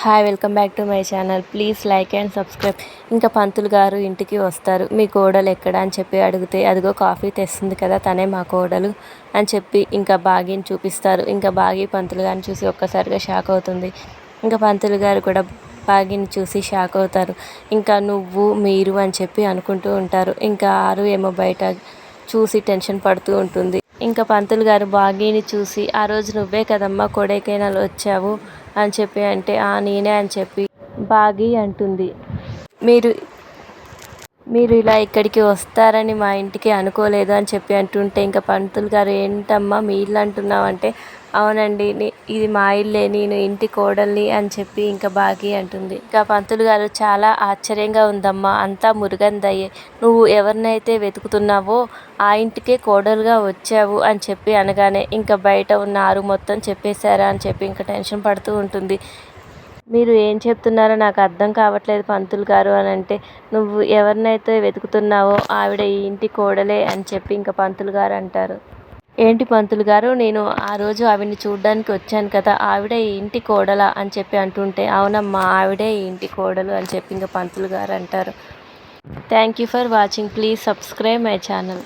Hi welcome back to my channel. Please like and subscribe. ఇంకా పంతులు గారు ఇంటికి వస్తారు. మీ కోడలు ఎక్కడ అని చెప్పి అడిగితే అదిగో కాఫీ తెస్తుంది కదా తనే మా కోడలు అని చెప్పి ఇంకా బాగీని చూపిస్తారు. ఇంకా బాగీ పంతులు గారిని చూసి ఒక్కసారిగా షాక్ అవుతుంది. ఇంకా పంతులు గారు కూడా బాగీని చూసి షాక్ అవుతారు. ఇంకా నువ్వు మీరు అని చెప్పి అనుకుంటూ ఉంటారు. ఇంకా ఆరు ఏమో బయట చూసి టెన్షన్ పడుతూ ఉంటుంది. ఇంకా పంతులు గారు బాగీని చూసి ఆ రోజు నువ్వే కదమ్మా కొడైకెనాల్ వచ్చావు అని చెప్పి అంటే నేనే అని చెప్పి బాగీ అంటుంది. మీరు మీరు ఇలా ఇక్కడికి వస్తారని మా ఇంటికి అనుకోలేదు అని చెప్పి అంటుంటే ఇంకా పంతులు గారు ఏంటమ్మా మీ ఇల్లు అంటున్నావు అంటే అవునండి ఇది మా ఇల్లే, నేను ఇంటి కోడల్ని అని చెప్పి ఇంకా బాగీ అంటుంది. ఇంకా పంతులు గారు చాలా ఆశ్చర్యంగా ఉందమ్మా, అంతా మురుగన్ దయ్యే, నువ్వు ఎవరినైతే వెతుకుతున్నావో ఆ ఇంటికే కోడలుగా వచ్చావు అని చెప్పి అనగానే ఇంకా బయట ఉన్న ఆరు మొత్తం చెప్పేశారా అని చెప్పి ఇంకా టెన్షన్ పడుతూ ఉంటుంది. మీరు ఏం చెప్తున్నారో నాకు అర్థం కావట్లేదు పంతులు గారు అని అంటే నువ్వు ఎవరినైతే వెతుకుతున్నావో ఆవిడ ఈ ఇంటి కోడలే అని చెప్పి ఇంకా పంతులు గారు అంటారు. ఏంటి పంతులు గారు, నేను ఆ రోజు ఆవిడని చూడ్డానికి వచ్చాను కదా, ఆవిడే ఈ ఇంటి కోడలా అని చెప్పి అంటుంటే అవునమ్మా ఆవిడే ఈ ఇంటి కోడలు అని చెప్పి ఇంకా పంతులు గారు అంటారు. Thank you for watching. Please subscribe my channel.